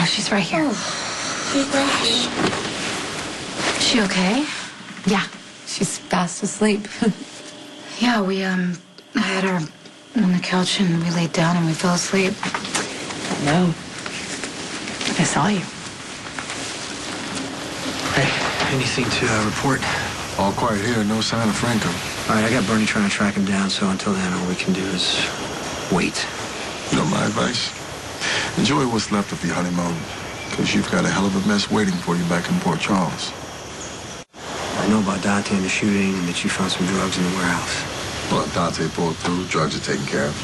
Oh, she's right here. Is she okay? Yeah, she's fast asleep. Yeah, I had her on the couch and we laid down and we fell asleep. No. I saw you. Hey, anything to report? All quiet here, no sign of Franco. All right, I got Bernie trying to track him down, so until then, all we can do is wait. You know my advice? Enjoy what's left of your honeymoon, because you've got a hell of a mess waiting for you back in Port Charles. I know about Dante and the shooting and that you found some drugs in the warehouse. Well, Dante pulled through, drugs are taken care of.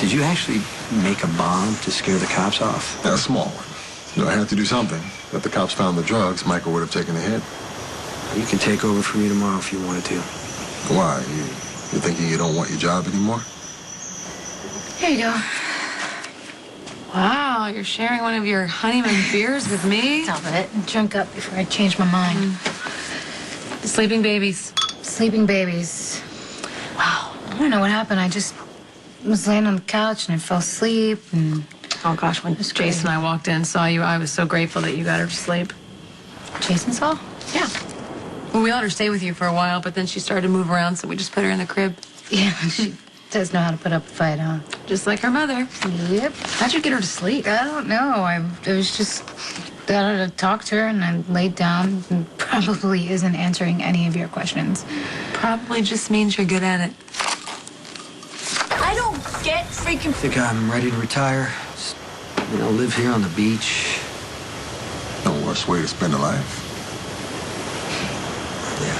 Did you actually make a bomb to scare the cops off? Yeah, a small one. You know, I had to do something. If the cops found the drugs, Michael would have taken a hit. You can take over for me tomorrow if you wanted to. Why? You thinking you don't want your job anymore? Here you go. Wow, you're sharing one of your honeymoon beers with me? Stop it. I drank up before I changed my mind. Sleeping babies. Sleeping babies. Wow. I don't know what happened. I just was laying on the couch and I fell asleep and... Oh, gosh, when Jason and I walked in and saw you, I was so grateful that you got her to sleep. Jason saw? Yeah. Well, we let her stay with you for a while, but then she started to move around, so we just put her in the crib. Yeah, she does know how to put up a fight, huh? Just like her mother. Yep. How'd you get her to sleep? I don't know. I was just got her to talk to her and I laid down and probably isn't answering any of your questions. Probably just means you're good at it. I don't get freaking... I think I'm ready to retire. Just, live here on the beach. No worse way to spend a life. Yeah.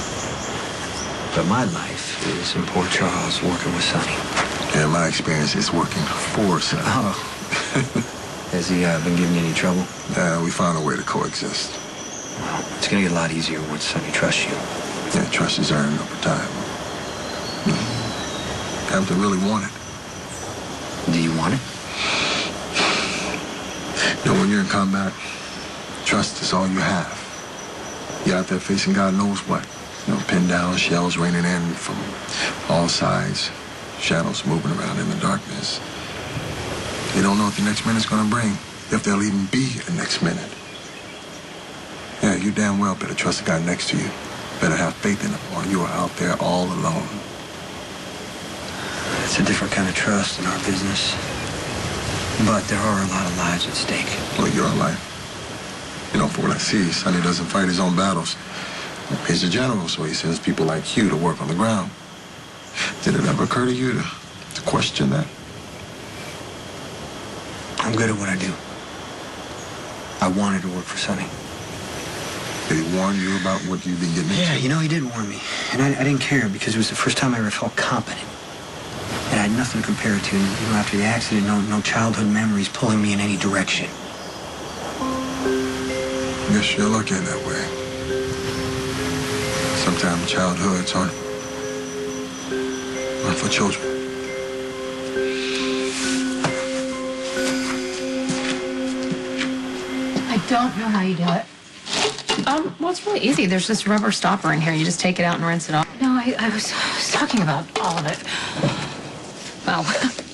But my life is in Port Charles working with Sonny. Yeah, my experience is working for Sonny. Oh. Has he been giving you any trouble? We found a way to coexist. Well, it's going to get a lot easier once Sonny trusts you. Yeah, trust is earned over time. You have to really want it. Do you want it? You know, when you're in combat, trust is all you have. You're out there facing God knows what. Pinned down, shells raining in from all sides, shadows moving around in the darkness. You don't know what the next minute's gonna bring, if there'll even be a next minute. Yeah, you damn well better trust the guy next to you. Better have faith in him, or you are out there all alone. It's a different kind of trust in our business. But there are a lot of lives at stake. Well, your life. For what I see, Sonny doesn't fight his own battles. He's a general, so he sends people like you to work on the ground. Did it ever occur to you to question that? I'm good at what I do. I wanted to work for Sonny. Did he warn you about what you've been getting into? Yeah, he did warn me. And I didn't care because it was the first time I ever felt competent. And I had nothing to compare it to. After the accident, no childhood memories pulling me in any direction. Guess you're lucky in that way. Sometimes childhoods aren't for children. I don't know how you do it. Well, it's really easy. There's this rubber stopper in here. You just take it out and rinse it off. No, I was talking about all of it.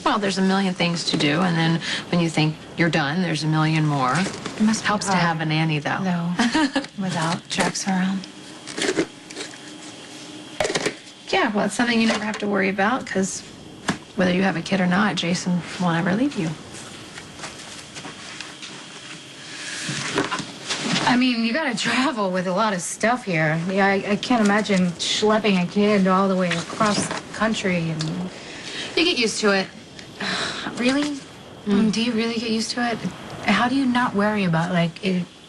Well, there's a million things to do, and then when you think you're done, there's a million more. It must be Helps to hard, have a nanny, though. No, without Jax around. Yeah, well, it's something you never have to worry about, because whether you have a kid or not, Jason won't ever leave you. I mean, you gotta travel with a lot of stuff here. Yeah, I can't imagine schlepping a kid all the way across the country and... You get used to it. Really? Do you really get used to it? How do you not worry about,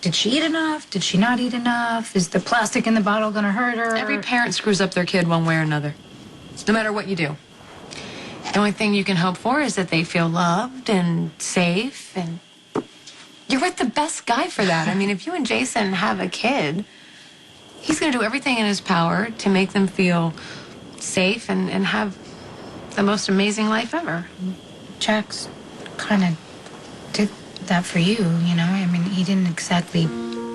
did she eat enough? Did she not eat enough? Is the plastic in the bottle gonna hurt her? Every parent screws up their kid one way or another, no matter what you do. The only thing you can hope for is that they feel loved and safe, and you're with the best guy for that. I mean, if you and Jason have a kid, he's gonna do everything in his power to make them feel safe and have the most amazing life ever. Jax kind of did that for you, I mean, he didn't exactly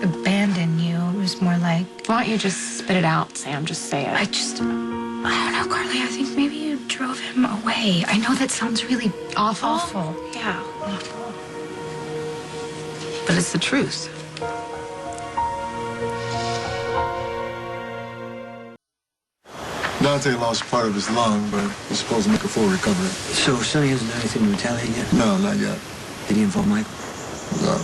abandon you. It was more like... Why don't you just spit it out, Sam? Just say it. I don't know, Carly. I think maybe you drove him away. I know that sounds really awful. Yeah, awful. but it's the truth. Dante lost part of his lung, but he's supposed to make a full recovery. So Sonny hasn't done anything to retaliate yet? No, not yet. Did he involve Michael? No.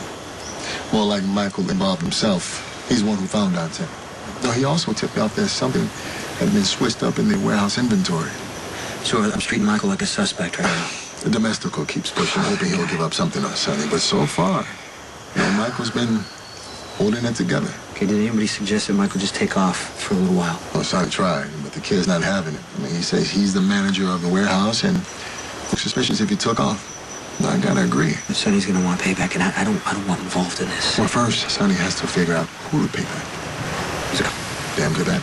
More like Michael involved himself. He's the one who found Dante. Though he also tipped me off that something had been switched up in the warehouse inventory. So I'm treating Michael like a suspect right now. The domestico keeps pushing, hoping he'll give up something on Sonny. But so far, Michael's been holding it together. Okay, did anybody suggest that Michael just take off for a little while? Well, Sonny tried, but the kid's not having it. I mean, he says he's the manager of the warehouse, and looks suspicious if he took off. I gotta agree. But Sonny's gonna want payback, and I don't want involved in this. Well, first, Sonny has to figure out who to pay back. He's a Damn good at.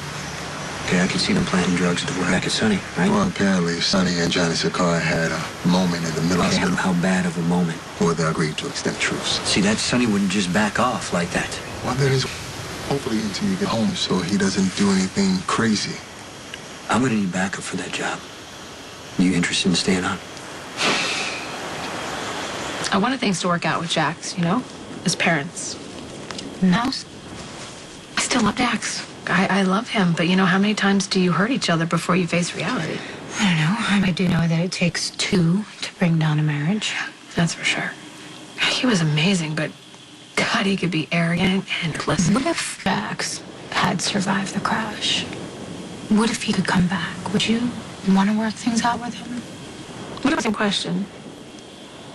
Okay, I can see them planting drugs to work back at Sonny, right? Well, apparently, Sonny and Johnny Sakara had a moment in the middle of Okay, the how bad of a moment? where they agreed to extend truce. See, that Sonny wouldn't just back off like that. Well, that is hopefully until you get home so he doesn't do anything crazy. I'm gonna need backup for that job. You interested in staying on? I wanted things to work out with Jax, as parents. No. I still love Jax. I love him, but how many times do you hurt each other before you face reality? I don't know. I do know that it takes two to bring down a marriage. That's for sure. He was amazing, but God, he could be arrogant and ruthless. What if Jax had survived the crash? What if he could come back? Would you want to work things out with him? What about the same question?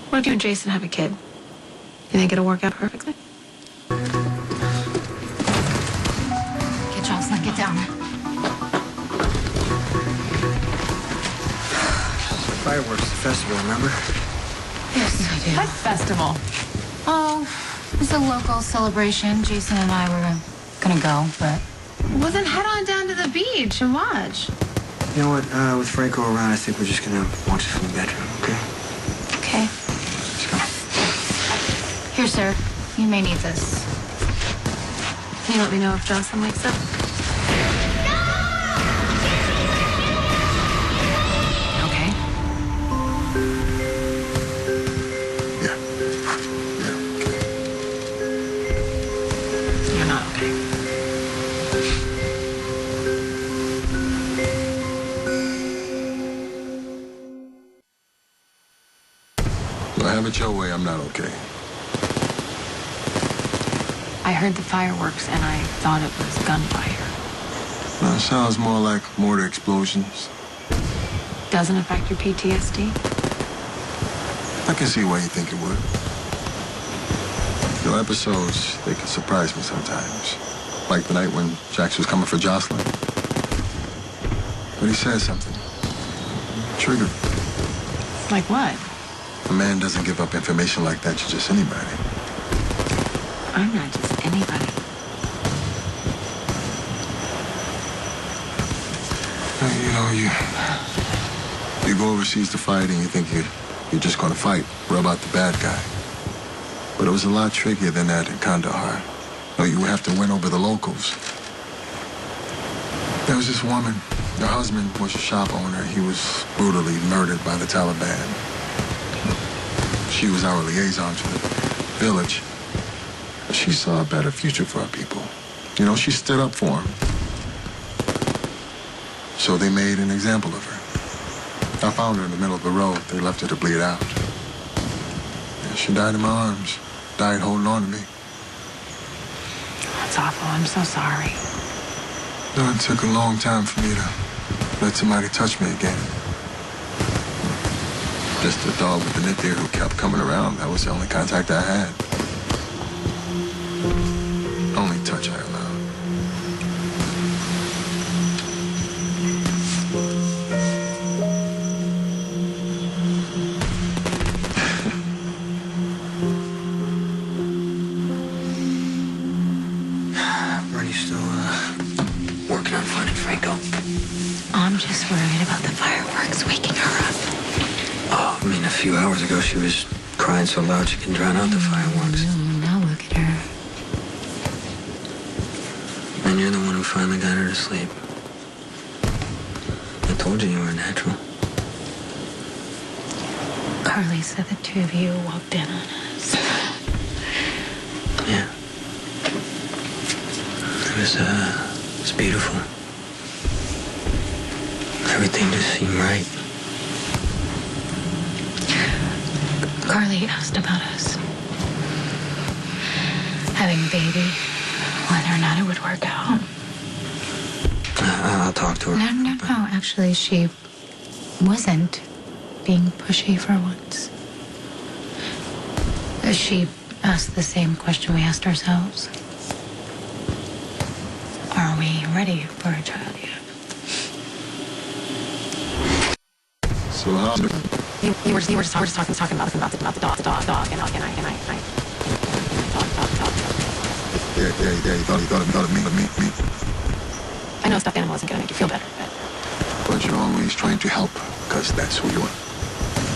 What if you and Jason have a kid? You think it'll work out perfectly? Get Jocelyn, get down. Fireworks festival, remember? Yes, I do. What festival? Oh, it's a local celebration. Jason and I were gonna go, but... Well, then head on down to the beach and watch. You know what? With Franco around, I think we're just gonna watch it from the bedroom, okay? Okay. Let's go. Here, sir. You may need this. Can you let me know if Jocelyn wakes up? Okay. Yeah. Yeah, okay. You're not okay. Well, have it your way, I'm not okay. I heard the fireworks and I thought it was gunfire. No, it sounds more like mortar explosions. Doesn't affect your PTSD? I can see why you think it would. Episodes, they can surprise me sometimes. Like the night when Jax was coming for Jocelyn. But he said something. Triggered. Like what? A man doesn't give up information like that to just anybody. I'm not just anybody. You go overseas to fight and you think you're just going to fight, rub out the bad guy. But it was a lot trickier than that in Kandahar. You have to win over the locals. There was this woman. Her husband was a shop owner. He was brutally murdered by the Taliban. She was our liaison to the village. She saw a better future for her people. She stood up for him. So they made an example of her. I found her in the middle of the road. They left her to bleed out. And she died in my arms. Died holding on to me. That's awful. I'm so sorry. It took a long time for me to let somebody touch me again. Just the dog with the nip ear who kept coming around. That was the only contact I had. Only touch I allowed. Bernie's still working on finding Franco. I'm just worried about the fireworks waking her up. Oh, a few hours ago she was crying so loud she can drown out the fireworks. Now look at her. And you're the one who finally got her to sleep. I told you were a natural. Carly said the two of you walked in on us. was beautiful. Everything just seemed right. Carly asked about us having a baby, whether or not it would work out. I'll talk to her. No. Actually, she wasn't being pushy for once. She asked the same question we asked ourselves. Are we ready for a child yet? So how's it? You were just talking about the dog, and I. Yeah, you thought of me. I know stuffed animal isn't gonna make you feel better, But you're always trying to help, because that's who you are.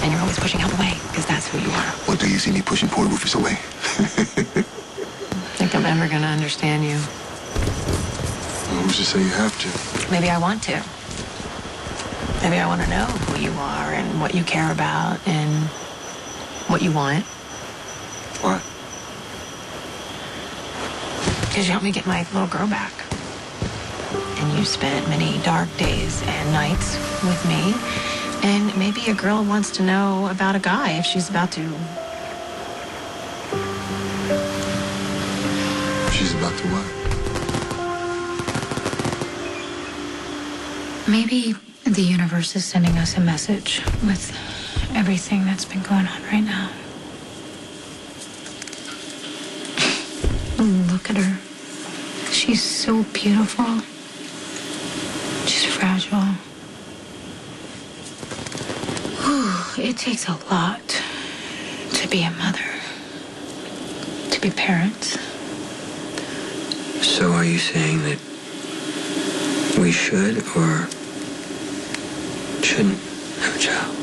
and you're always pushing help away, because that's who you are. Well, do you see me pushing poor Rufus away? Think I'm ever gonna understand you? Well, who's to say you have to? Maybe I want to. Maybe I want to know who you are and what you care about and what you want. Why? Because you helped me get my little girl back. And you spent many dark days and nights with me. And maybe a girl wants to know about a guy if she's about to. She's about to what? Maybe the universe is sending us a message with everything that's been going on right now. Look at her. She's so beautiful. She's fragile. Whew, it takes a lot to be a mother, to be parents. So are you saying that we should or shouldn't have a child?